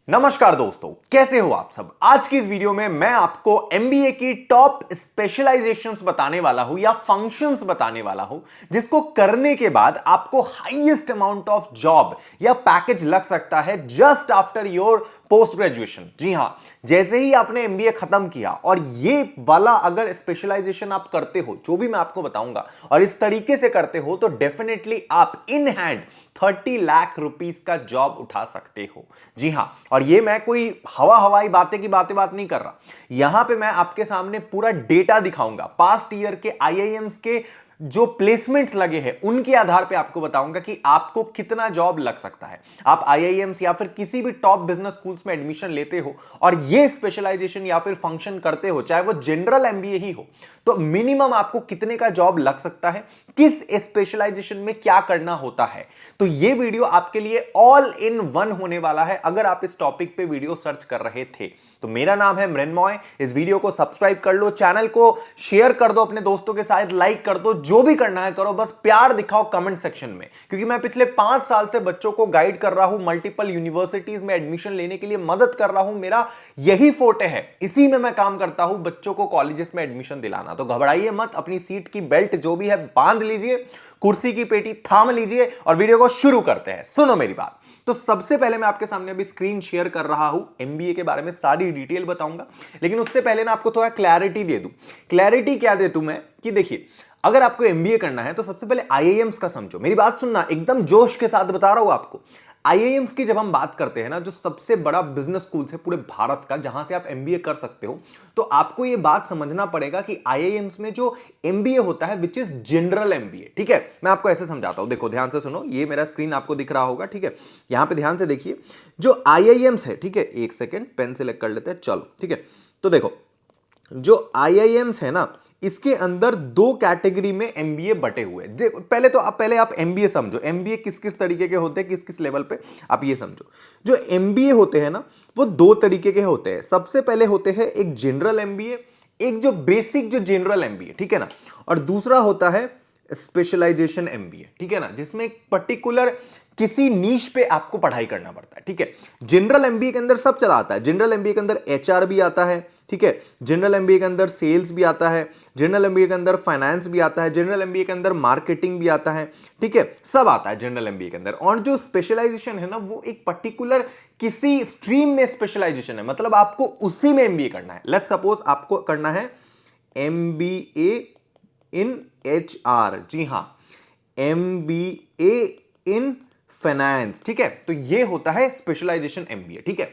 नमस्कार दोस्तों, कैसे हो आप सब। आज की इस वीडियो में मैं आपको एमबीए की टॉप स्पेशलाइजेशंस बताने वाला हूं या फंक्शंस बताने वाला हूं जिसको करने के बाद आपको हाईएस्ट अमाउंट ऑफ जॉब या पैकेज लग सकता है just after your post graduation. जी हां, जैसे ही आपने एमबीए खत्म किया और ये वाला अगर स्पेशलाइजेशन आप करते हो, जो भी मैं आपको बताऊंगा, और इस तरीके से करते हो तो डेफिनेटली आप इन हैंड 30 लाख रुपीस का जॉब उठा सकते हो। जी हां, और ये मैं कोई हवाई बातें की बात नहीं कर रहा। यहां पे मैं आपके सामने पूरा डेटा दिखाऊंगा, पास्ट ईयर के आईआईएम्स के जो प्लेसमेंट्स लगे हैं उनके आधार पे आपको बताऊंगा कि आपको कितना जॉब लग सकता है। आप आईआईएम्स या फिर किसी भी टॉप बिजनेस स्कूल्स में एडमिशन लेते हो और ये स्पेशलाइजेशन या फिर फंक्शन करते हो, चाहे वो जनरल एमबीए ही हो, तो मिनिमम आपको कितने का जॉब लग सकता है, किस स्पेशलाइजेशन में क्या करना होता है। तो ये वीडियो आपके लिए ऑल इन वन होने वाला है अगर आप इस टॉपिक पे वीडियो सर्च कर रहे थे। तो मेरा नाम है मृण्मय। इस वीडियो को सब्सक्राइब कर लो, चैनल को शेयर कर दो अपने दोस्तों के साथ, लाइक कर दो, जो भी करना है करो, बस प्यार दिखाओ कमेंट सेक्शन में। क्योंकि मैं पिछले 5 साल से बच्चों को गाइड कर रहा हूं, मल्टीपल यूनिवर्सिटीज में एडमिशन लेने के लिए मदद कर रहा हूं। मेरा यही फोटे है, इसी में मैं काम करता हूं, बच्चों को कॉलेजेस में एडमिशन दिलाना। तो घबराइए मत, अपनी सीट की बेल्ट जो भी है बांध लीजिए, कुर्सी की पेटी थाम लीजिए और वीडियो को शुरू करते हैं। सुनो मेरी बात। तो सबसे पहले मैं आपके सामने अभी स्क्रीन शेयर कर रहा हूं, एमबीए के बारे में सारी डिटेल बताऊंगा, लेकिन उससे पहले ना आपको थोड़ा क्लैरिटी दे दूं। क्लैरिटी क्या दे दूं मैं कि देखिए, अगर आपको एमबीए करना है तो सबसे पहले आईआईएम्स का समझो। मेरी बात सुनना, एकदम जोश के साथ बता रहा हूं आपको। आईआईएम्स की जब हम बात करते हैं ना, जो सबसे बड़ा बिजनेस स्कूल है पूरे भारत का, जहां से आप एमबीए कर सकते हो, तो आपको यह बात समझना पड़ेगा कि आईआईएम्स में जो एमबीए होता है विच इज जनरल एमबीए। ठीक है, मैं आपको ऐसे समझाता हूं, देखो ध्यान से सुनो, ये मेरा स्क्रीन आपको दिख रहा होगा। ठीक है, यहां पे ध्यान से देखिए, जो आईआईएम्स है, ठीक है, एक सेकेंड पेन सेलेक्ट कर लेते हैं, चलो ठीक है। तो देखो, जो आईआईएम्स है ना, इसके अंदर 2 कैटेगरी में एमबीए बटे हुए हैं। देखो, पहले आप एमबीए समझो, एमबीए किस किस तरीके के होते हैं, किस किस लेवल पे, आप ये समझो। जो एमबीए होते हैं ना, वो 2 तरीके के होते हैं। सबसे पहले होते हैं एक जनरल एमबीए, एक जो बेसिक जो जनरल एमबीए, ठीक है ना, और दूसरा होता है स्पेशलाइजेशन एमबीए, ठीक है ना, जिसमें एक पर्टिकुलर किसी नीश पे आपको पढ़ाई करना पड़ता है। ठीक है, जनरल एमबीए के अंदर सब चला आता है। जनरल एमबीए के अंदर एचआर भी आता है, ठीक है, जनरल एमबीए के अंदर सेल्स भी आता है, जनरल एमबीए के अंदर फाइनेंस भी आता है, जनरल एमबीए के अंदर मार्केटिंग भी आता है। ठीक है, सब आता है जनरल एमबीए के अंदर। और जो स्पेशलाइजेशन है ना, वो एक पर्टिकुलर किसी स्ट्रीम में स्पेशलाइजेशन है, मतलब आपको उसी में एमबीए करना है। लेट्स सपोज आपको करना है एमबीए इन एचआर, जी हां, एमबीए इन फाइनेंस। ठीक है, तो ये होता है स्पेशलाइजेशन एमबीए। ठीक है,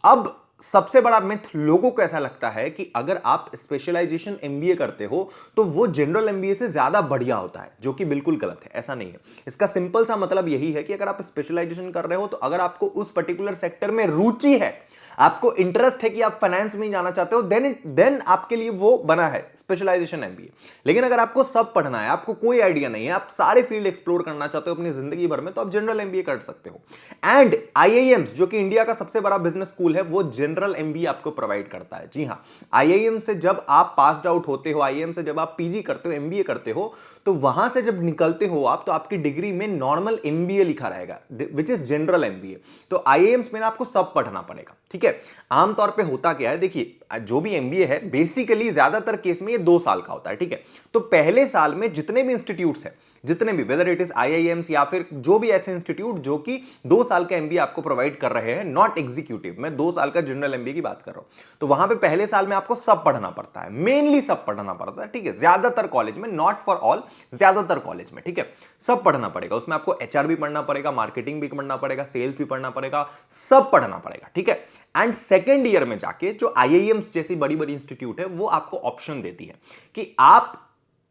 अब सबसे बड़ा मिथ लोगों को ऐसा लगता है कि अगर आप स्पेशलाइजेशन एमबीए करते हो तो वो जनरल एमबीए से ज्यादा बढ़िया होता है, जो कि बिल्कुल गलत है। ऐसा नहीं है। इसका सिंपल सा मतलब यही है कि अगर आप स्पेशलाइजेशन कर रहे हो तो अगर आपको उस पर्टिकुलर सेक्टर में रुचि है, आपको इंटरेस्ट है कि आप फाइनेंस में जाना चाहते हो, देन आपके लिए वो बना है स्पेशलाइजेशन एमबीए। लेकिन अगर आपको सब पढ़ना है, आपको कोई आइडिया नहीं है, आप सारे फील्ड एक्सप्लोर करना चाहते हो अपनी जिंदगी भर में, तो आप जनरल एमबीए कर सकते हो। एंड आईआईएम्स, जो कि इंडिया का सबसे बड़ा बिजनेस स्कूल है, वो जनरल एमबीए आपको प्रोवाइड करता है। जी हां, आईआईएम से जब आप पास्ड आउट होते हो, आईआईएम से जब आप पीजी करते हो, एमबीए करते हो, तो वहां से जब निकलते हो आप, तो आपकी डिग्री में नॉर्मल एमबीए लिखा रहेगा, विच इज जनरल एमबीए। तो आईआईएम्स में आपको सब पढ़ना पड़ेगा। ठीक है, आमतौर पे होता क्या है, देखिए, जो भी एमबीए है बेसिकली ज्यादातर केस में ये 2 साल का होता है। ठीक है, तो पहले साल में जितने भी इंस्टीट्यूट्स हैं, जितने भी, वेदर इट इज आईआईएम्स या फिर जो भी ऐसे इंस्टीट्यूट जो कि 2 साल का एमबीए आपको प्रोवाइड कर रहे हैं, नॉट एग्जीक्यूटिव, मैं 2 साल का जनरल एमबीए की बात कर रहा हूं, तो वहां पे पहले साल में आपको सब पढ़ना पड़ता है, मेनली सब पढ़ना पड़ता है। ठीक है, ज्यादातर कॉलेज में, नॉट फॉर ऑल, ज्यादातर कॉलेज में, ठीक है, सब पढ़ना पड़ेगा। उसमें आपको एचआर भी पढ़ना पड़ेगा, मार्केटिंग भी पढ़ना पड़ेगा, सेल्स भी पढ़ना पड़ेगा, सब पढ़ना पड़ेगा। ठीक है, एंड सेकेंड ईयर में जाके जो आईआईएम्स जैसी बड़ी बड़ी इंस्टीट्यूट है, वो आपको ऑप्शन देती है कि आप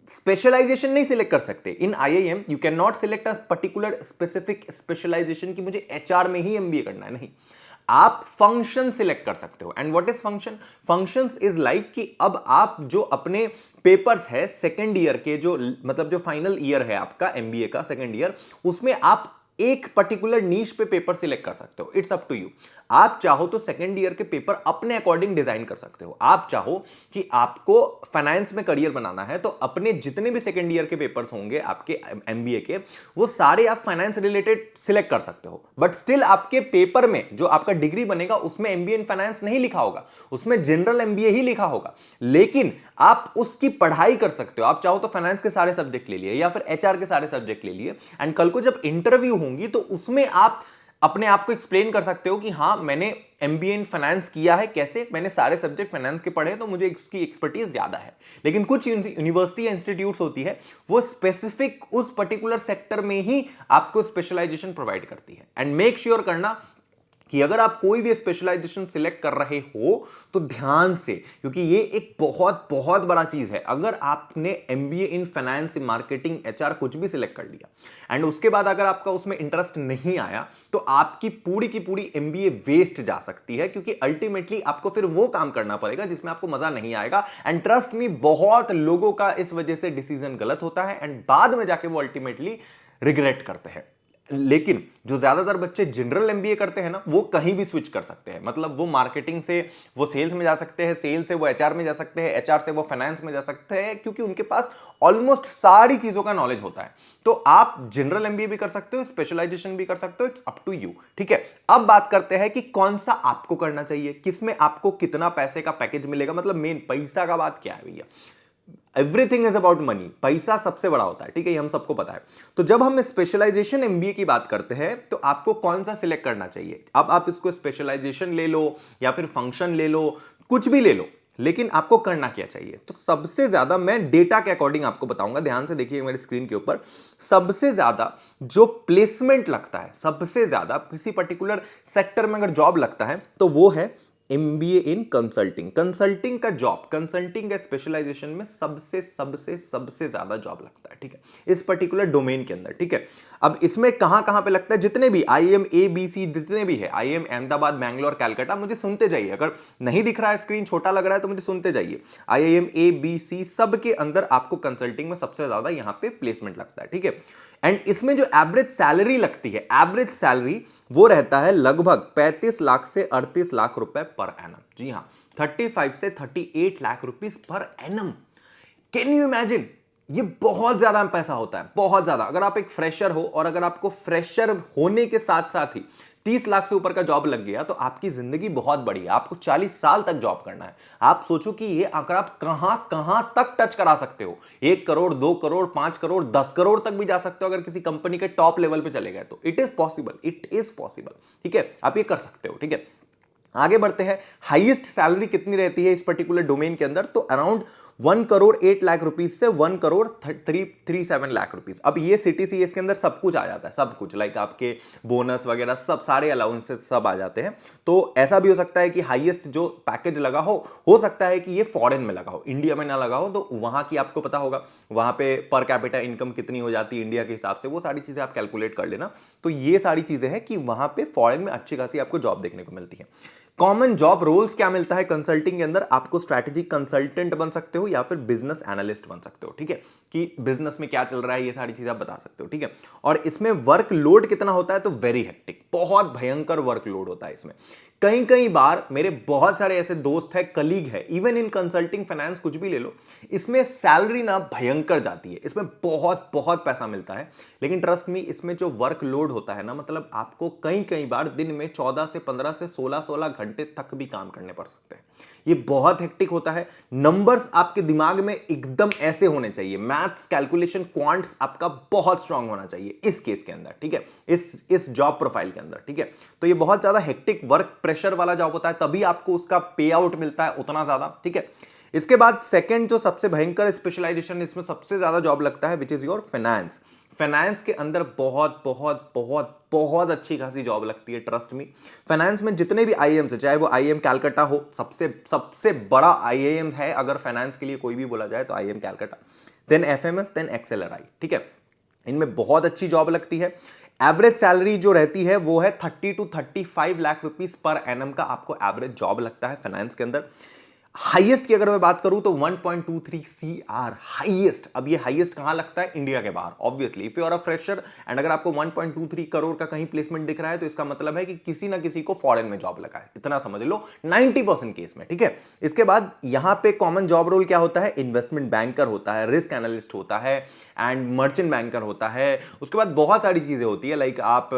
स्पेशलाइजेशन नहीं सिलेक्ट कर सकते। In IIM you can not select a particular specific specialization कि मुझे एचआर में ही एमबीए करना है, नहीं, आप फंक्शन सिलेक्ट कर सकते हो। And what is function? Functions is like कि अब आप जो अपने पेपर्स है सेकेंड ईयर के, जो मतलब जो फाइनल ईयर है आपका एमबीए का सेकेंड ईयर, उसमें आप एक पर्टिकुलर नीश पे पेपर सिलेक्ट कर सकते हो, इट्स अप टू यू। आप चाहो तो सेकेंड ईयर के पेपर अपने अकॉर्डिंग डिजाइन कर सकते हो। आप चाहो कि आपको फाइनेंस में करियर बनाना है तो अपने जितने भी सेकेंड ईयर के पेपर्स होंगे आपके एमबीए के, वो सारे आप फाइनेंस रिलेटेड सिलेक्ट कर सकते हो। बट स्टिल आपके पेपर में जो आपका डिग्री बनेगा उसमें एमबीए इन फाइनेंस नहीं लिखा होगा, उसमें जनरल एमबीए ही लिखा होगा। लेकिन आप उसकी पढ़ाई कर सकते हो। आप चाहो तो फाइनेंस के सारे सब्जेक्ट ले लिए या फिर एचआर के सारे सब्जेक्ट ले लिए, एंड कल को जब इंटरव्यू होंगी तो उसमें आप अपने आप को एक्सप्लेन कर सकते हो कि हाँ मैंने एमबीए इन फाइनेंस किया है, कैसे, मैंने सारे सब्जेक्ट फाइनेंस के पढ़े तो मुझे इसकी एक्सपर्टीज ज्यादा है। लेकिन कुछ यूनिवर्सिटी या इंस्टीट्यूट्स होती है वो स्पेसिफिक उस पर्टिकुलर सेक्टर में ही आपको स्पेशलाइजेशन प्रोवाइड करती है। एंड मेक श्योर करना कि अगर आप कोई भी स्पेशलाइजेशन सिलेक्ट कर रहे हो तो ध्यान से, क्योंकि ये एक बहुत बहुत बड़ा चीज है। अगर आपने MBA in finance, marketing, HR कुछ भी सिलेक्ट कर लिया एंड उसके बाद अगर आपका उसमें इंटरेस्ट नहीं आया तो आपकी पूरी की पूरी एमबीए वेस्ट जा सकती है, क्योंकि अल्टीमेटली आपको फिर वो काम करना पड़ेगा जिसमें आपको मजा नहीं आएगा। एंड ट्रस्ट मी, बहुत लोगों का इस वजह से डिसीजन गलत होता है एंड बाद में जाके वो अल्टीमेटली रिग्रेट करते हैं। लेकिन जो ज्यादातर बच्चे जनरल एमबीए करते हैं ना, वो कहीं भी स्विच कर सकते हैं। मतलब वो मार्केटिंग से वो सेल्स में जा सकते हैं, सेल्स से वो एचआर में जा सकते हैं, एचआर से वो फाइनेंस में जा सकते हैं, क्योंकि उनके पास ऑलमोस्ट सारी चीजों का नॉलेज होता है। तो आप जनरल एमबीए भी कर सकते हो, स्पेशलाइजेशन भी कर सकते हो, इट्स अप टू यू। ठीक है, अब बात करते हैं कि कौन सा आपको करना चाहिए, किसमें आपको कितना पैसे का पैकेज मिलेगा। मतलब मेन पैसा का बात क्या है भैया, एवरीथिंग इज अबाउट मनी। पैसा सबसे बड़ा होता है, ठीक है, ये हम सबको पता है। तो जब हम स्पेशलाइजेशन एमबीए की बात करते हैं तो आपको कौन सा सिलेक्ट करना चाहिए। अब आप इसको स्पेशलाइजेशन ले लो या फिर फंक्शन ले लो, कुछ भी ले लो, लेकिन आपको करना क्या चाहिए। तो सबसे ज्यादा मैं डेटा के अकॉर्डिंग आपको बताऊंगा, ध्यान से देखिए मेरी स्क्रीन के ऊपर। सबसे ज्यादा जो प्लेसमेंट लगता है, सबसे ज्यादा किसी पर्टिकुलर सेक्टर में अगर जॉब लगता है तो वो है एमबीए इन कंसल्टिंग। कंसल्टिंग का जॉब, कंसल्टिंग का स्पेशलाइजेशन में सबसे सबसे सबसे ज्यादा जॉब लगता है, ठीक है, इस पर्टिकुलर डोमेन के अंदर। ठीक है, अब इसमें कहां कहां पे लगता है, जितने भी आईएम ए बी सी जितने भी है, आईएम अहमदाबाद, बैंगलोर, कैलकाटा, मुझे सुनते जाइए। अगर नहीं दिख रहा है, स्क्रीन छोटा लग रहा है तो मुझे सुनते जाइए। आईआईएम ए बी सी सब के अंदर आपको कंसल्टिंग में सबसे ज्यादा यहां पे प्लेसमेंट लगता है। ठीक है, एंड इसमें जो एवरेज सैलरी लगती है, एवरेज सैलरी वो रहता है लगभग 35 लाख से 38 लाख रुपए पर एनम। जी हां, 35 से 38 lakh rupees per annum. Can you imagine, ये बहुत ज्यादा पैसा होता है, बहुत ज्यादा। अगर आप एक फ्रेशर हो और अगर आपको फ्रेशर होने के साथ साथ ही 30 लाख से ऊपर का जॉब लग गया तो आपकी जिंदगी बहुत बड़ी है। आपको 40 साल तक जॉब करना है। आप सोचो कि ये अगर आप कहां कहां तक टच करा सकते हो, 1 करोड़, 2 करोड़, 5 करोड़, 10 करोड़ तक भी जा सकते हो अगर किसी कंपनी के टॉप लेवल पे चले गए तो। It is possible, it is possible. ठीक है, आप ये कर सकते हो। ठीक है, आगे बढ़ते हैं। हाईएस्ट सैलरी कितनी रहती है इस पर्टिकुलर डोमेन के अंदर, तो अराउंड 1 करोड़ 8 लाख रुपीज से 1 करोड़ 337 लाख रुपीज। अब ये सीटीसीएस के अंदर सब कुछ आ जाता है, सब कुछ, लाइक आपके बोनस वगैरह सब, सारे अलाउंसेस सब आ जाते हैं। तो ऐसा भी हो सकता है कि हाईएस्ट जो पैकेज लगा हो सकता है कि ये फॉरेन में लगा हो, इंडिया में ना लगा हो। तो वहां की आपको पता होगा वहां पे पर कैपिटा इनकम कितनी हो जाती है इंडिया के हिसाब से, वो सारी चीजें आप कैलकुलेट कर लेना। तो ये सारी चीजें हैं कि वहां पे फॉरेन में अच्छी खासी आपको जॉब देखने को मिलती है। कॉमन जॉब रोल्स क्या मिलता है कंसल्टिंग के अंदर, आपको स्ट्रैटेजिक कंसल्टेंट बन सकते हो या फिर बिजनेस एनालिस्ट बन सकते हो। ठीक है, कि बिजनेस में क्या चल रहा है ये सारी चीजें आप बता सकते हो। ठीक है, और इसमें वर्क लोड कितना होता है, तो वेरी हेक्टिक, बहुत भयंकर वर्क लोड होता है इसमें। कई कई बार मेरे बहुत सारे ऐसे दोस्त हैं, कलीग है, इवन इन कंसल्टिंग, फाइनेंस, कुछ भी ले लो, इसमें सैलरी ना भयंकर जाती है, इसमें बहुत बहुत पैसा मिलता है। लेकिन ट्रस्ट मी, इसमें जो वर्क लोड होता है ना, मतलब आपको कई कई बार दिन में 14 से 15 से 16 घंटे तक भी काम करने पड़ सकते हैं। ये बहुत हेक्टिक होता है। नंबर्स आपके दिमाग में एकदम ऐसे होने चाहिए, मैथ्स, कैलकुलेशन, क्वांट्स आपका बहुत स्ट्रांग होना चाहिए इस केस के अंदर। ठीक है, इस जॉब प्रोफाइल के अंदर। ठीक है, तो ये बहुत ज्यादा हेक्टिक वर्क प्रेशर वाला जॉब होता है, तभी आपको उसका पे आउट मिलता है उतना ज्यादा। ठीक है, इसके बाद सेकंड जो सबसे भयंकर स्पेशलाइजेशन, इसमें सबसे ज्यादा जॉब लगता है, विच इज योर फाइनेंस। फाइनेंस के अंदर बहुत बहुत बहुत बहुत अच्छी खासी जॉब लगती है, ट्रस्ट मी। फाइनेंस में जितने भी आईएएम है, चाहे वो आईएएम कैलकाटा हो, सबसे सबसे बड़ा आईएएम है अगर फाइनेंस के लिए कोई भी बोला जाए तो IIM Calcutta, then FMS, then XLRI. ठीक है, इनमें बहुत अच्छी जॉब लगती है। एवरेज सैलरी जो रहती है वो है 30 to 35 lakh rupees per annum का आपको एवरेज जॉब लगता है फाइनेंस के अंदर। हाईएस्ट की अगर मैं बात करूं तो 1.23 CR हाईएस्ट। अब ये हाईएस्ट कहां लगता है? इंडिया के बाहर obviously. If you are a fresher and अगर आपको 1.23 करोड़ का कहीं प्लेसमेंट दिख रहा है तो इसका मतलब है कि किसी ना किसी को फॉरेन में जॉब लगा है, इतना समझ लो 90% केस में, ठीक है। इसके बाद यहां पे कॉमन जॉब रोल क्या होता है? इन्वेस्टमेंट बैंकर होता है, रिस्क एनालिस्ट होता है एंड मर्चेंट बैंकर होता है। उसके बाद बहुत सारी चीजें होती है, लाइक आप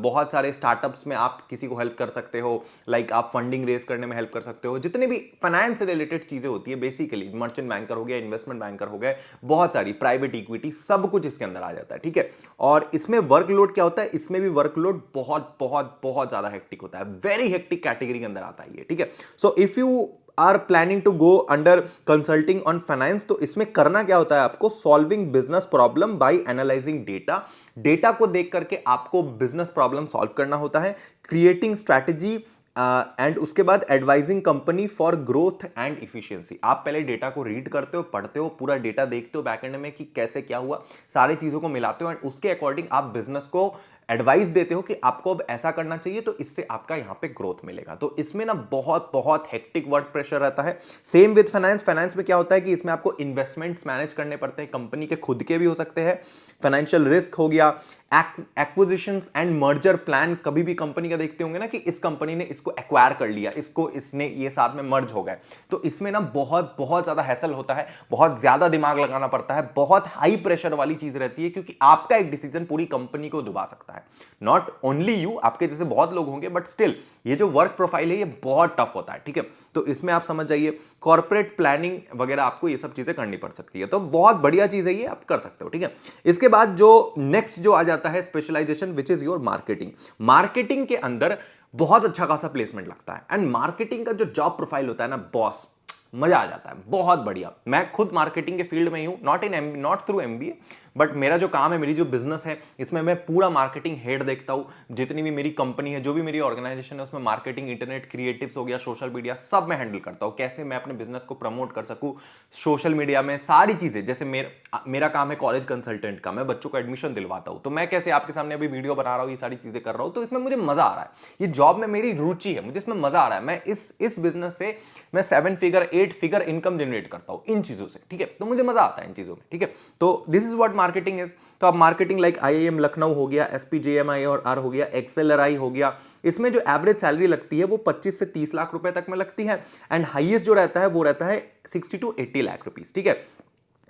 बहुत सारे स्टार्टअप्स में आप किसी को हेल्प कर सकते हो, लाइक आप फंडिंग रेज करने में हेल्प कर सकते हो। जितने भी फाइनेंस से रिलेटेड चीजें होती है बेसिकली, मर्चेंट बैंकर हो गया, इन्वेस्टमेंट बैंकर हो गए, बहुत सारी प्राइवेट इक्विटी, सब कुछ इसके अंदर आ जाता है, ठीक है। और इसमें वर्कलोड क्या होता है? इसमें भी वर्कलोड बहुत बहुत बहुत ज्यादा हेक्टिक होता है, वेरी हेक्टिक कैटेगरी के अंदर आता है ये, ठीक है। So if you are planning to go under consulting on finance, तो इसमें करना क्या होता है आपको? Solving business problem by analyzing data. Data को देख करके आपको बिजनेस प्रॉब्लम सॉल्व करना होता है, क्रिएटिंग स्ट्रैटेजी एंड उसके बाद advising company for growth and efficiency. आप पहले डेटा को रीड करते हो, पढ़ते हो, पूरा डेटा देखते हो बैकएंड में कि कैसे क्या हुआ, सारी चीजों को मिलाते हो एंड उसके अकॉर्डिंग आप बिजनेस को एडवाइस देते हो कि आपको अब ऐसा करना चाहिए तो इससे आपका यहां पे ग्रोथ मिलेगा। तो इसमें ना बहुत बहुत हेक्टिक वर्क प्रेशर रहता है। Same with finance. फाइनेंस में क्या होता है कि इसमें आपको इन्वेस्टमेंट्स मैनेज करने पड़ते हैं, कंपनी के खुद के भी हो सकते हैं, फाइनेंशियल रिस्क हो गया, एक्विजिशंस एंड मर्जर प्लान। कभी भी कंपनी का देखते होंगे ना कि इस कंपनी ने इसको एक्वायर कर लिया, इसको इसने ये साथ में मर्ज हो गए, तो इसमें ना बहुत बहुत ज्यादा हैसल होता है, बहुत ज्यादा दिमाग लगाना पड़ता है, बहुत हाई प्रेशर वाली चीज रहती है, क्योंकि आपका एक डिसीजन पूरी कंपनी को डुबा सकता है। नॉट ओनली यू, आपके जैसे बहुत लोग होंगे, बट स्टिल ये जो वर्क प्रोफाइल है ये बहुत टफ होता है, ठीक है। तो इसमें आप समझ जाइए, कॉर्पोरेट प्लानिंग वगैरह आपको ये सब चीजें करनी पड़ सकती है, तो बहुत बढ़िया चीज है ये, आप कर सकते हो, ठीक है। इसके बाद जो नेक्स्ट जो आ जाता है specialization, which is your marketing. Marketing के अंदर बहुत अच्छा खासा प्लेसमेंट लगता है एंड मार्केटिंग का जो जॉब प्रोफाइल होता है ना बॉस, मजा आ जाता है, बहुत बढ़िया। मैं खुद मार्केटिंग के फील्ड में ही हूं, नॉट थ्रू एमबीए, बट मेरा जो काम है, मेरी जो बिजनेस है, इसमें मैं पूरा मार्केटिंग हेड देखता हूं। जितनी भी मेरी कंपनी है, जो भी मेरी ऑर्गेनाइजेशन है, उसमें मार्केटिंग, इंटरनेट, क्रिएटिव्स हो गया, सोशल मीडिया, सब मैं हैंडल करता हूं। कैसे मैं अपने बिजनेस को प्रमोट कर सकूं सोशल मीडिया में, सारी चीजें। जैसे मेरा काम है कॉलेज कंसल्टेंट का, मैं बच्चों को एडमिशन दिलवाता हूं, तो मैं कैसे आपके सामने अभी वीडियो बना रहा हूं, ये सारी चीजें कर रहा हूं, तो इसमें मुझे मजा आ रहा है। ये जॉब में मेरी रुचि है, मुझे इसमें मजा आ रहा है। मैं इस बिजनेस से मैं 7 फिगर 8 फिगर इनकम जनरेट करता हूं इन चीजों से, ठीक है। तो मुझे मजा आता है इन चीजों में, ठीक है। तो this is what marketing is. तो अब मार्केटिंग लाइक आईआईएम लखनऊ हो गया, एसपीजेएमआई और आर हो गया, एक्सेलराई हो गया, इसमें जो एवरेज सैलरी लगती है वो 25 से 30 लाख रुपए तक में लगती है एंड हाईएस्ट जो रहता है वो रहता है 60 to 80 लाख रुपीस, ठीक है।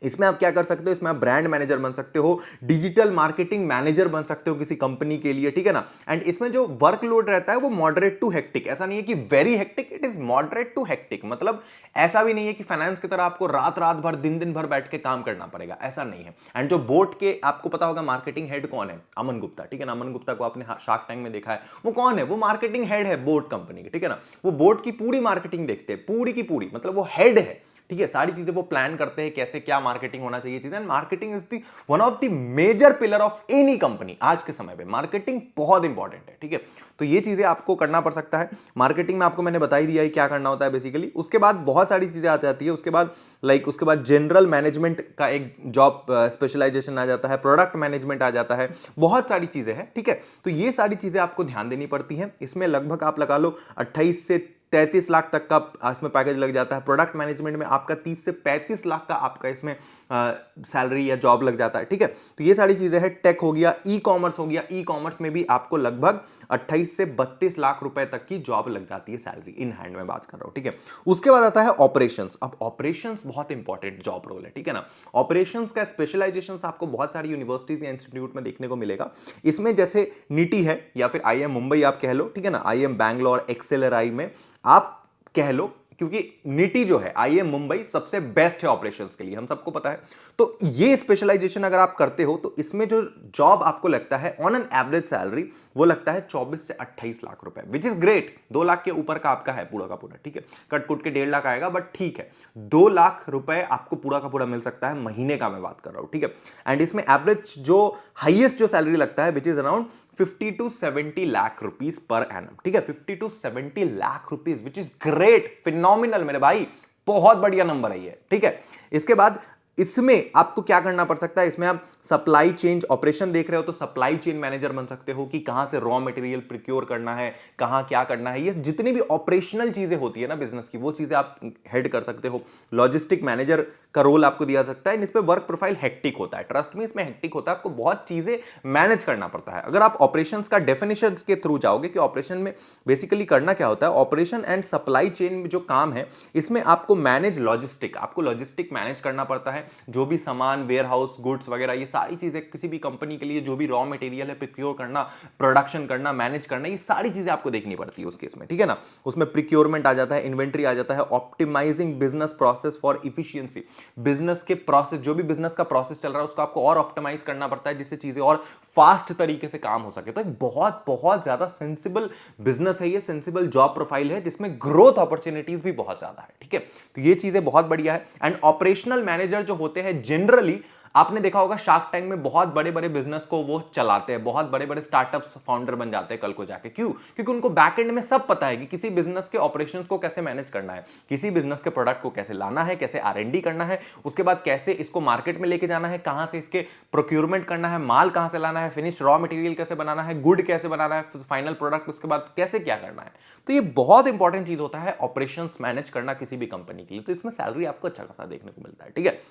इसमें आप क्या कर सकते हो? इसमें आप ब्रांड मैनेजर बन सकते हो, डिजिटल मार्केटिंग मैनेजर बन सकते हो किसी कंपनी के लिए, ठीक है ना। एंड इसमें जो वर्कलोड रहता है वो मॉडरेट टू हेक्टिक, ऐसा नहीं है कि very hectic, it is moderate to hectic. मतलब ऐसा भी नहीं है कि फाइनेंस की तरह आपको रात रात भर दिन भर बैठ के काम करना पड़ेगा, ऐसा नहीं है। एंड जो बोर्ड के, आपको पता होगा मार्केटिंग हेड कौन है? अमन गुप्ता, ठीक है ना। अमन गुप्ता को आपने शार्क टैंक में देखा है, वो कौन है? वो मार्केटिंग हेड है बोर्ड कंपनी के, ठीक है ना। वो बोर्ड की पूरी मार्केटिंग देखते हैं, पूरी की पूरी, मतलब वो हेड है, ठीक है। सारी चीजें वो प्लान करते हैं, कैसे क्या मार्केटिंग होना चाहिए चीजें। Marketing is the one of the major pillar of any company. आज के समय पे मार्केटिंग बहुत इंपॉर्टेंट है, ठीक है। तो ये चीजें आपको करना पड़ सकता है। मार्केटिंग में आपको मैंने बता ही दिया है क्या करना होता है बेसिकली। उसके बाद बहुत सारी चीजें आ जाती है, उसके बाद जनरल मैनेजमेंट का एक जॉब स्पेशलाइजेशन आ जाता है, प्रोडक्ट मैनेजमेंट आ जाता है, बहुत सारी चीजें हैं, ठीक है। तो ये सारी चीजें आपको ध्यान देनी पड़ती हैं। इसमें लगभग आप लगा लो 28 से 33 लाख तक का इसमें पैकेज लग जाता है। प्रोडक्ट मैनेजमेंट में आपका 30 से 35 लाख का आपका इसमें सैलरी या जॉब लग जाता है, ठीक है। तो ये सारी चीजें हैं। टेक हो गया, ई कॉमर्स हो गया, ई कॉमर्स में भी आपको लगभग 28 से 32 लाख रुपए तक की जॉब लग जाती है, सैलरी इन हैंड में बात कर रहा हूं, ठीक है। उसके बाद आता है ऑपरेशंस। अब ऑपरेशंस बहुत इंपॉर्टेंट जॉब रोल है, ठीक है ना। ऑपरेशंस का स्पेशलाइजेशन आपको बहुत सारी यूनिवर्सिटीज या इंस्टीट्यूट में देखने को मिलेगा। इसमें जैसे नीटी है या फिर आईएम मुंबई आप कह लो, ठीक है ना, आईएम बैंगलोर, एक्सेलराई में आप कह लो, क्योंकि नीटी जो है, आईएम मुंबई सबसे बेस्ट है ऑपरेशंस के लिए, हम सबको पता है। तो ये स्पेशलाइजेशन अगर आप करते हो तो इसमें जो जॉब आपको लगता है ऑन एन एवरेज सैलरी वो लगता है 24 से 28 लाख रुपए, विच इज ग्रेट। 2 लाख के ऊपर का आपका है पूरा का पूरा, ठीक है। कट कुट के 1.5 लाख आएगा, बट ठीक है, 2 लाख रुपए आपको पूरा का पूरा मिल सकता है महीने का, मैं बात कर रहा हूं, ठीक है। एंड इसमें एवरेज जो हाईएस्ट जो सैलरी लगता है which is around 50 to 70 lakh rupees per annum, ठीक है। 50 to 70 lakh rupees, which is great, phenomenal मेरे भाई, बहुत बढ़िया नंबर है ये, ठीक है। इसके बाद इसमें आपको क्या करना पड़ सकता है, इसमें आप सप्लाई चेन ऑपरेशन देख रहे हो तो सप्लाई चेन मैनेजर बन सकते हो कि कहां से रॉ मटेरियल प्रिक्योर करना है, कहां क्या करना है, ये जितनी भी ऑपरेशनल चीजें होती है ना बिजनेस की, वो चीजें आप हेड कर सकते हो। लॉजिस्टिक मैनेजर का रोल आपको दिया सकता है। इसमें वर्क प्रोफाइल हेक्टिक होता है, ट्रस्ट में इसमें हेक्टिक होता है, आपको बहुत चीजें मैनेज करना पड़ता है। अगर आप ऑपरेशंस का डेफिनेशन के थ्रू जाओगे कि ऑपरेशन में बेसिकली करना क्या होता है, ऑपरेशन एंड सप्लाई चेन में जो काम है इसमें आपको मैनेज लॉजिस्टिक, आपको लॉजिस्टिक मैनेज करना पड़ता है। जो भी सामान, वेयर हाउस, गुड्स वगैरह, ये सारी चीजें किसी भी कंपनी के लिए जो भी रॉ मटेरियल है प्रिक्योर करना, प्रोडक्शन करना, मैनेज करना, ये सारी चीजें आपको देखनी पड़ती है उस केस में, ठीक है ना। उसमें प्रिक्योरमेंट आ जाता है, इन्वेंट्री आ जाता है, optimizing business process for efficiency, business के प्रोसेस, जो भी बिजनेस का प्रोसेस चल रहा है उसको आपको और ऑप्टिमाइज करना पड़ता है जिससे चीजें और फास्ट तरीके से काम हो सके। तो एक बहुत बहुत ज्यादा सेंसिबल बिजनेस है ये, सेंसिबल जॉब प्रोफाइल है जिसमें ग्रोथ अपॉर्चुनिटीज भी बहुत ज्यादा है, ठीक है। तो ये चीजें बहुत बढ़िया है। एंड ऑपरेशनल मैनेजर जो होते हैं जनरली, आपने देखा होगा शार्क टैंक में बहुत बड़े बड़े बिजनेस को वो चलाते हैं, बहुत बड़े बड़े स्टार्टअप्स फाउंडर बन जाते हैं कल को जाके। क्यों? क्योंकि उनको बैकएंड में सब पता है कि किसी बिजनेस के ऑपरेशंस को कैसे मैनेज करना है, किसी बिजनेस के प्रोडक्ट को कैसे लाना है, कैसे आर&डी करना है, उसके बाद कैसे इसको मार्केट में लेके जाना है, कहां से इसके प्रोक्योरमेंट करना है, माल कहां से लाना है, फिनिश रॉ मटेरियल कैसे बनाना है, गुड कैसे बनाना है, फाइनल प्रोडक्ट उसके बाद कैसे क्या करना है। तो ये बहुत इंपॉर्टेंट चीज होता है ऑपरेशंस मैनेज करना किसी भी कंपनी के लिए। तो इसमें सैलरी आपको अच्छा खासा देखने को मिलता है, ठीक है।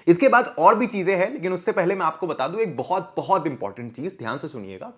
इसके बाद और भी चीजें हैं, लेकिन उससे पहले मैं आपको बता दूं एक बहुत बहुत इंपॉर्टेंट चीज, ध्यान से सुनिएगा,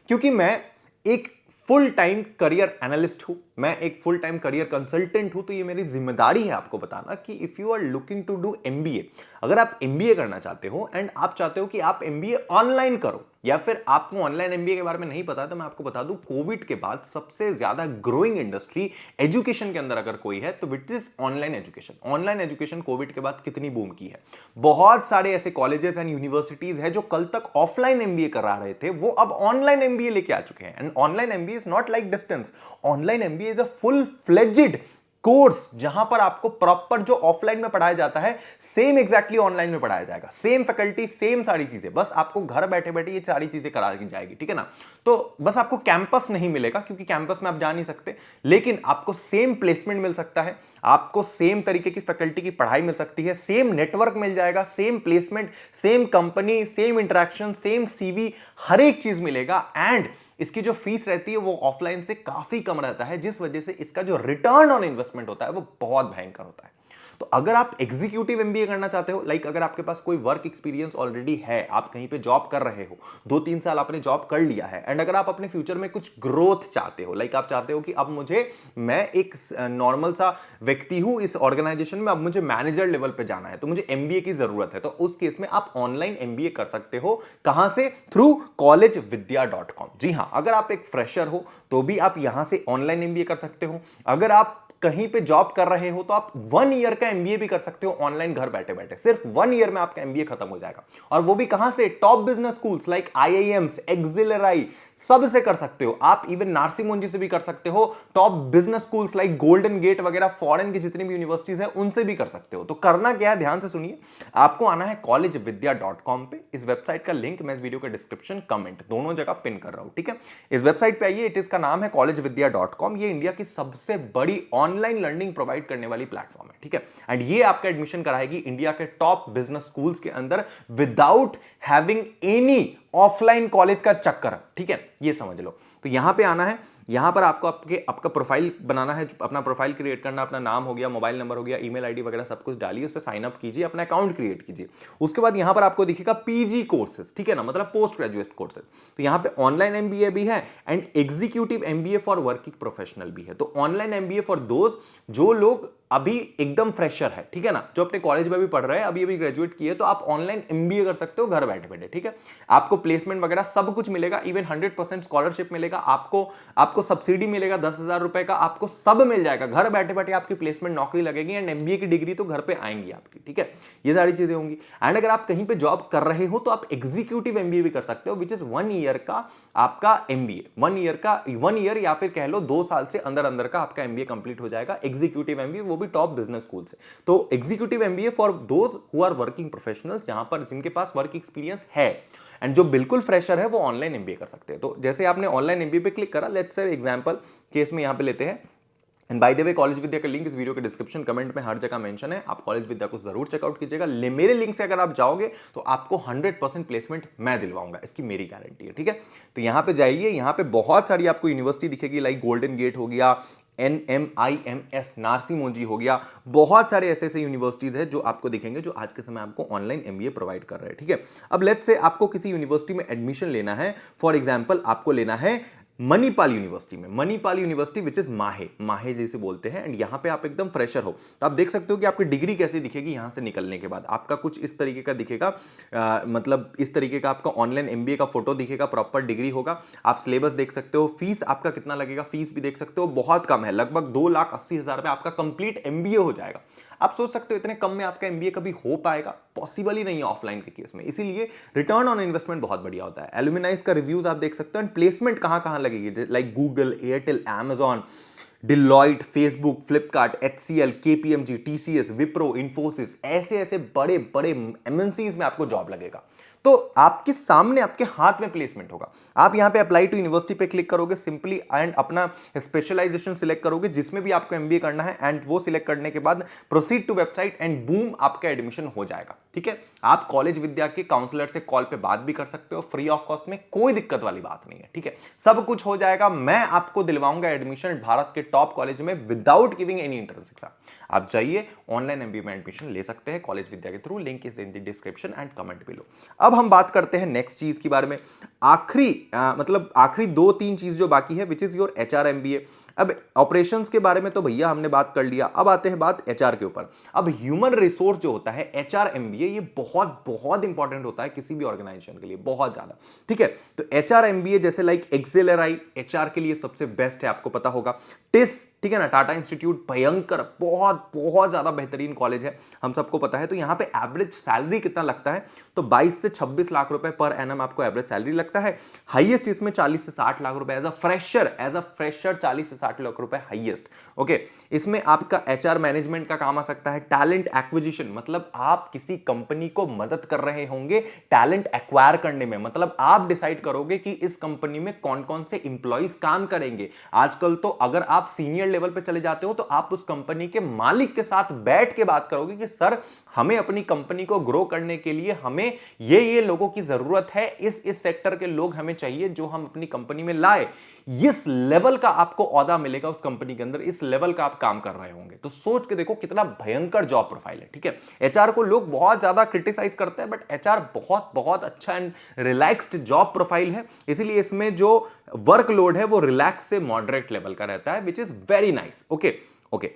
क्योंकि मैं एक फुल टाइम करियर एनालिस्ट हूं, मैं एक फुल टाइम करियर कंसल्टेंट हूं, तो ये मेरी जिम्मेदारी है आपको बताना कि if you are looking to do MBA, अगर आप एमबीए करना चाहते हो एंड आप चाहते हो कि आप एमबीए ऑनलाइन करो, या फिर आपको ऑनलाइन एमबीए के बारे में नहीं पता, तो मैं आपको बता दूं कोविड के बाद सबसे ज्यादा ग्रोइंग इंडस्ट्री एजुकेशन के अंदर अगर कोई है तो which is online education. Online education Covid के बाद कितनी बूम की है। बहुत सारे ऐसे कॉलेजेस एंड यूनिवर्सिटीज है जो कल तक ऑफलाइन एमबीए करा रहे थे, वो अब ऑनलाइन एमबीए लेके आ चुके हैं। And online MBA is not like distance, online MBA is a full fledged course जहां पर आपको प्रॉपर जो ऑफलाइन में पढ़ाया जाता है सेम एग्जैक्टली ऑनलाइन में पढ़ाया जाएगा, सेम फैकल्टी, सेम सारी चीजें, बस आपको घर बैठे बैठे ये सारी चीजें करा दी जाएगी, ठीक है ना। तो बस आपको कैंपस नहीं मिलेगा क्योंकि कैंपस में आप जा नहीं सकते, लेकिन आपको सेम प्लेसमेंट मिल सकता है, आपको सेम तरीके की फैकल्टी की पढ़ाई मिल सकती है, सेम नेटवर्क मिल जाएगा, same placement, same company, same interaction, same CV, हर एक चीज मिलेगा। एंड इसकी जो फीस रहती है वो ऑफलाइन से काफी कम रहता है, जिस वजह से इसका जो रिटर्न ऑन इन्वेस्टमेंट होता है वो बहुत भयंकर होता है। तो अगर आप एग्जीक्यूटिव एमबीए करना चाहते हो, लाइक अगर आपके पास कोई वर्क एक्सपीरियंस ऑलरेडी है, आप कहीं पे जॉब कर रहे हो, 2-3 साल आपने जॉब कर लिया है, एंड अगर आप अपने फ्यूचर में कुछ ग्रोथ चाहते हो, लाइक आप चाहते हो कि अब मैं एक नॉर्मल सा व्यक्ति हूं इस ऑर्गेनाइजेशन में, अब मुझे मैनेजर लेवल पे जाना है, तो मुझे एमबीए की जरूरत है, तो उस केस में आप ऑनलाइन एमबीए कर सकते हो। कहां से? Through collegevidya.com। जी हां, अगर आप एक फ्रेशर हो तो भी आप यहां से ऑनलाइन एमबीए कर सकते हो। अगर आप कहीं पे जॉब कर रहे हो तो आप 1 ईयर का एमबीए भी कर सकते हो ऑनलाइन, घर बैठे बैठे। सिर्फ 1 ईयर में आपका एमबीए खत्म हो जाएगा, और वो भी कहां से? Top business schools like IIMs, XLRI, सब से कर सकते हो आप। इवन नार्सी मोंजी से भी कर सकते हो। Top business schools like golden gate वगैरह, फॉरेन की जितनी भी यूनिवर्सिटीज है उनसे भी कर सकते हो। तो करना क्या है, ध्यान से सुनिए, आपको आना है collegevidya.com पे। इस वेबसाइट का लिंक मैं इस वीडियो के डिस्क्रिप्शन, कमेंट दोनों जगह पिन कर रहा हूं, ठीक है। इस वेबसाइट पे आइए, इसका नाम है collegevidya.com। ये इंडिया की सबसे बड़ी ऑनलाइन लर्निंग प्रोवाइड करने वाली प्लेटफॉर्म है, ठीक है। एंड ये आपका एडमिशन कराएगी इंडिया के टॉप बिजनेस स्कूल्स के अंदर without having any offline college का चक्कर, ठीक है, ये समझ लो। तो यहां पे आना है, यहां पर आपको आपका प्रोफाइल बनाना है, अपना प्रोफाइल क्रिएट करना, अपना नाम हो गया, मोबाइल नंबर हो गया, ईमेल आईडी वगैरह सब कुछ डालिए, उससे साइन अप कीजिए, अपना अकाउंट क्रिएट कीजिए। उसके बाद यहां पर आपको दिखेगा पीजी कोर्सेज, ठीक है ना, मतलब पोस्ट ग्रेजुएट कोर्सेज। तो यहां पे ऑनलाइन एमबीए भी है and executive MBA for working professional भी है। तो ऑनलाइन एमबीए फॉर दोज जो लोग अभी एकदम फ्रेशर है, ठीक है ना, जो अपने कॉलेज में भी पढ़ रहे हैं, अभी ग्रेजुएट किए, तो आप ऑनलाइन एमबीए कर सकते हो घर बैठे बैठे, ठीक है। आपको प्लेसमेंट वगैरह सब कुछ मिलेगा, इवन 100% स्कॉलरशिप मिलेगा, आपको सब्सिडी मिलेगा 10,000 रुपए का, आपको सब मिल जाएगा घर बैठे बैठे। आपकी प्लेसमेंट, नौकरी लगेगी एंड एमबीए की डिग्री तो घर पे आएंगी आपकी, ठीक है। ये सारी चीजें होंगी। एंड अगर आप कहीं पे जॉब कर रहे हो तो आप एग्जीक्यूटिव एमबीए भी कर सकते हो, विच इज 1 ईयर का आपका एमबीए, 1 ईयर या फिर कह लो 2 साल से अंदर अंदर का आपका एमबीए कंप्लीट हो जाएगा, एग्जीक्यूटिव एमबीए, वो भी टॉप बिजनेस स्कूल से। तो executive MBA for those who are working professionals, जहां पर जिनके पास वर्क एक्सपीरियंस है, एंड जो बिल्कुल फ्रेशर है वो ऑनलाइन एमबीए कर सकते हैं। तो जैसे आपने ऑनलाइन एमबीए पे क्लिक करा, लेट्स से एग्जांपल केस में यहां पे लेते हैं, and by the way college Vidya का लिंक इस वीडियो के डिस्क्रिप्शन कमेंट में हर जगह मेंशन है, आप कॉलेज विद्या को जरूर चेकआउट कीजिएगा। मेरे लिंक से अगर आप जाओगे तो आपको 100% प्लेसमेंट मैं दिलवाऊंगा, इसकी मेरी गारंटी है, ठीक है। तो यहां पे जाइए, यहां पे बहुत सारी आपको यूनिवर्सिटी दिखेगी, लाइक गोल्डन गेट हो गया, NMIMS नारसी मोंजी हो गया, बहुत सारे ऐसे ऐसे यूनिवर्सिटीज है जो आपको दिखेंगे जो आज के समय आपको ऑनलाइन MBA प्रोवाइड कर रहे हैं, ठीक है। अब लेट्स से आपको किसी यूनिवर्सिटी में एडमिशन लेना है, फॉर एग्जांपल आपको लेना है मणिपाल यूनिवर्सिटी में, मणिपाल यूनिवर्सिटी विच इज माहे, माहे जैसे बोलते हैं, एंड यहां पे आप एकदम फ्रेशर हो तो आप देख सकते हो कि आपकी डिग्री कैसे दिखेगी। यहां से निकलने के बाद आपका कुछ इस तरीके का दिखेगा, मतलब इस तरीके का आपका ऑनलाइन MBA का फोटो दिखेगा, प्रॉपर डिग्री होगा। आप सिलेबस देख सकते हो, फीस आपका कितना लगेगा, फीस भी देख सकते हो, बहुत कम है, लगभग 2,80,000 में आपका कंप्लीट MBA हो जाएगा। आप सोच सकते हो इतने कम में आपका MBA कभी हो पाएगा, पॉसिबल ही नहीं है ऑफलाइन के केस में, इसीलिए रिटर्न ऑन इन्वेस्टमेंट बहुत बढ़िया होता है। एल्यूमिनाइज का रिव्यूज आप देख सकते हो, एंड प्लेसमेंट कहां लगेगी, like Google, Airtel, Amazon, Deloitte, Facebook, Flipkart, HCL, KPMG, TCS, Wipro, Infosys, ऐसे ऐसे बड़े बड़े MNCs में आपको जॉब लगेगा। तो आपके सामने, आपके हाथ में प्लेसमेंट होगा। आप यहां पे अप्लाई टू यूनिवर्सिटी पे क्लिक करोगे सिंपली, एंड अपना स्पेशलाइजेशन सिलेक्ट करोगे जिसमें भी आपको MBA करना है, एंड वो सिलेक्ट करने के बाद proceed to website, and boom आपका एडमिशन हो जाएगा, ठीक है। आप कॉलेज विद्या के काउंसलर से कॉल पे बात भी कर सकते हो, फ्री ऑफ कॉस्ट में, कोई दिक्कत वाली बात नहीं है, ठीक है। सब कुछ हो जाएगा, मैं आपको दिलवाऊंगा एडमिशन भारत के टॉप कॉलेज में without giving any entrance exam. आप जाइए ऑनलाइन MBA में एडमिशन ले सकते हैं कॉलेज विद्या के through, link is in the description and comment below. अब हम बात करते हैं नेक्स्ट चीज के बारे में, आखिरी 2-3 चीज जो बाकी है, विच इज योर HR MBA। अब ऑपरेशंस के बारे में तो भैया हमने बात कर लिया, अब आते हैं बात HR के ऊपर। अब ह्यूमन रिसोर्स जो होता है, HR MBA, ये बहुत बहुत इंपॉर्टेंट होता है किसी भी ऑर्गेनाइजेशन के लिए, बहुत ज्यादा, ठीक है। तो HR MBA जैसे लाइक एक्सेलराई HR के लिए सबसे बेस्ट है, आपको पता होगा। टिस, ठीक है ना, टाटा इंस्टीट्यूट, भयंकर, बहुत बहुत ज्यादा बेहतरीन कॉलेज है, हम सबको पता है। तो यहां पे एवरेज सैलरी कितना लगता है, तो 22 से 26 लाख रुपए पर एनम आपको एवरेज सैलरी लगता है। हाईएस्ट इसमें 40 से 60 लाख रुपए एज अ फ्रेशर 40 से 60 लाख रुपए हाईएस्ट, ओके। इसमें आपका HR मैनेजमेंट का काम आ सकता है, टैलेंट एक्विजिशन, मतलब आप किसी कंपनी को मदद कर रहे होंगे टैलेंट एक्वायर करने में, मतलब आप डिसाइड करोगे कि इस कंपनी में कौन कौन से इंप्लॉइज काम करेंगे। आजकल तो अगर आप सीनियर लेवल पे चले जाते हो तो आप उस कंपनी के मालिक के साथ बैठ के बात करोगे कि सर, हमें अपनी कंपनी को ग्रो करने के लिए हमें ये लोगों की जरूरत है, इस सेक्टर के लोग हमें चाहिए जो हम अपनी कंपनी में लाए। इस लेवल का आपको औहदा मिलेगा उस कंपनी के अंदर, इस लेवल का आप काम कर रहे होंगे। तो सोच के देखो कितना भयंकर जॉब प्रोफाइल है, ठीक है। HR को लोग बहुत ज्यादा क्रिटिसाइज करते हैं, बट HR बहुत बहुत अच्छा एंड रिलैक्स्ड जॉब प्रोफाइल है, इसीलिए इसमें जो वर्कलोड है वो रिलैक्स से मॉडरेट लेवल का रहता है, which is very nice, okay okay.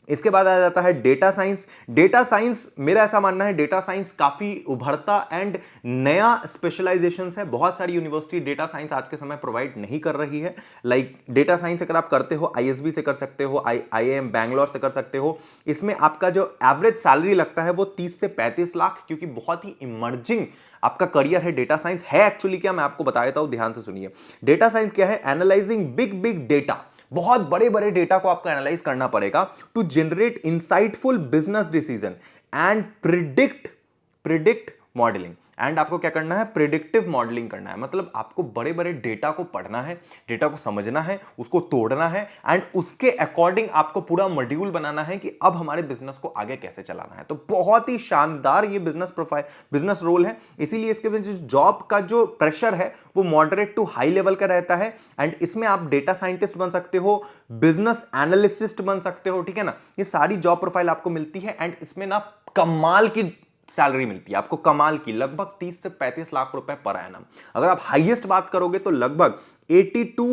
इसके बाद आ जाता है डेटा साइंस। डेटा साइंस, मेरा ऐसा मानना है, डेटा साइंस काफी उभरता एंड नया स्पेशलाइजेशन है। बहुत सारी यूनिवर्सिटी डेटा साइंस आज के समय प्रोवाइड नहीं कर रही है। लाइक डेटा साइंस अगर आप करते हो, ISB से कर सकते हो, IIM बैंगलोर से कर सकते हो। इसमें आपका जो एवरेज सैलरी लगता है वो 30 से 35 लाख, क्योंकि बहुत ही इमर्जिंग आपका करियर है डेटा साइंस। है एक्चुअली क्या, मैं आपको बता देता हूं, ध्यान से सुनिए। डेटा साइंस क्या है, एनालाइजिंग बिग डेटा, बहुत बड़े बड़े डेटा को आपको एनालाइज करना पड़ेगा to generate insightful business decision and predict modeling. And आपको क्या करना है, प्रिडिक्टिव मॉडलिंग करना है, मतलब आपको बड़े बड़े डेटा को पढ़ना है, डेटा को समझना है, उसको तोड़ना है, एंड उसके अकॉर्डिंग आपको पूरा मॉड्यूल बनाना है कि अब हमारे बिजनेस को आगे कैसे चलाना है। तो बहुत ही शानदार ये बिजनेस रोल है, इसीलिए इसके वजह जॉब का जो प्रेशर है वो मॉडरेट टू हाई लेवल का रहता है। एंड इसमें आप डेटा साइंटिस्ट बन सकते हो, बिजनेस एनालिस्ट बन सकते हो, ठीक है ना। ये सारी जॉब प्रोफाइल आपको मिलती है, एंड इसमें ना कमाल की सैलरी मिलती है आपको, कमाल की, लगभग 30 से 35 लाख रुपए पर एनम। अगर आप हाईएस्ट बात करोगे तो लगभग 80 to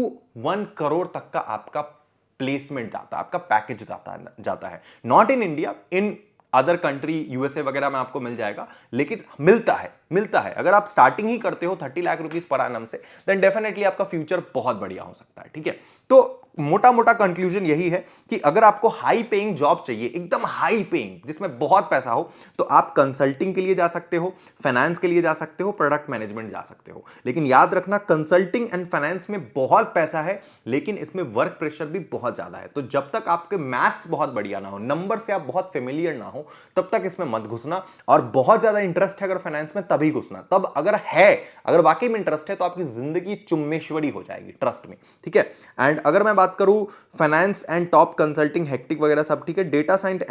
1 करोड़ तक का आपका प्लेसमेंट जाता है, आपका पैकेज जाता है। Not in India, in other country, USA वगैरह में आपको मिल जाएगा, लेकिन मिलता है। अगर आप स्टार्टिंग ही करते हो 30 लाख रुपीस पर एनम से, देन डेफिनेटली आपका फ्यूचर बहुत बढ़िया हो सकता है, ठीक है। तो मोटा कंक्लूजन यही है कि अगर आपको हाई पेइंग जॉब चाहिए, एकदम हाई पेइंग जिसमें बहुत पैसा हो, तो आप कंसल्टिंग के लिए जा सकते हो, फाइनेंस के लिए जा सकते हो, प्रोडक्ट मैनेजमेंट जा सकते हो। लेकिन याद रखना, कंसल्टिंग एंड फाइनेंस में बहुत पैसा है, लेकिन इसमें वर्क प्रेशर भी बहुत ज्यादा है। तो जब तक आपके मैथ्स बहुत बढ़िया ना हो, नंबर से आप बहुत फेमिलियर ना हो, तब तक इसमें मत घुसना। और बहुत ज्यादा इंटरेस्ट है अगर फाइनेंस में, तब अभी घुसना। तब अगर वाकई में इंटरेस्ट है तो आपकी जिंदगी चुम्मेश्वरी हो जाएगी, ट्रस्ट में, ठीक है। एंड अगर मैं बात करूं finance and top consulting hectic वगैरह सब ठीक है। डेटा साइंस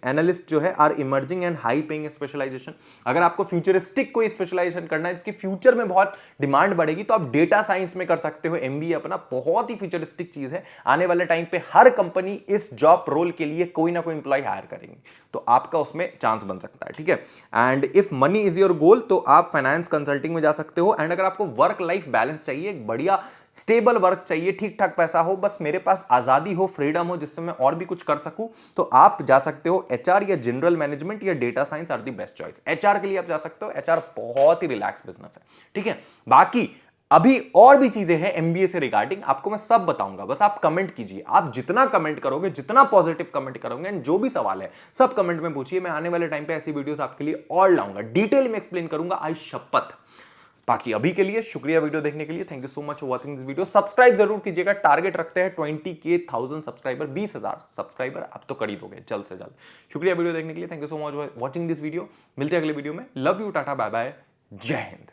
एनालिस्ट जो है are emerging and high paying specialization. अगर आपको फ्यूचरिस्टिक कोई स्पेशलाइजेशन करना है जिसकी फ्यूचर में बहुत डिमांड बढ़ेगी तो आप डेटा साइंस में कर सकते हो एमबीए अपना। बहुत ही फ्यूचरिस्टिक चीज है, आने वाले टाइम पे हर कंपनी इस जॉब रोल के लिए कोई ना कोई इंप्लॉय हायर करेंगे, तो आपका उसमें चांस बन सकता है, ठीक है। And if money is your goal तो आप फाइनेंस कंसल्टिंग में जा सकते हो। एंड अगर आपको वर्क लाइफ बैलेंस चाहिए, एक बढ़िया स्टेबल वर्क चाहिए, ठीक ठाक पैसा हो, बस मेरे पास आजादी हो, फ्रीडम हो, जिससे मैं और भी कुछ कर सकूं, तो आप जा सकते हो एचआर या जनरल मैनेजमेंट या data science are the best choice. HR के लिए आप जा सकते हो, एचआर बहुत ही रिलैक्स बिजनेस है, ठीक है। बाकी अभी और भी चीजें हैं एमबीए से रिगार्डिंग, आपको मैं सब बताऊंगा, बस आप कमेंट कीजिए। आप जितना कमेंट करोगे, जितना पॉजिटिव कमेंट करोगे, एंड जो भी सवाल है सब कमेंट में पूछिए। मैं आने वाले टाइम पे ऐसी वीडियोस आपके लिए और लाऊंगा, डिटेल में एक्सप्लेन करूंगा, आई शपथ। बाकी अभी के लिए शुक्रिया वीडियो देखने के लिए, thank you so much for watching this video. Subscribe जरूर कीजिएगा, टारगेट रखते हैं 20,000 सब्सक्राइबर, 20,000 सब्सक्राइबर आप तो कर ही दोगे जल्द से जल्द। शुक्रिया वीडियो देखने के लिए, thank you so much for watching this video. मिलते हैं अगले वीडियो में, love you, tata bye bye, जय हिंद।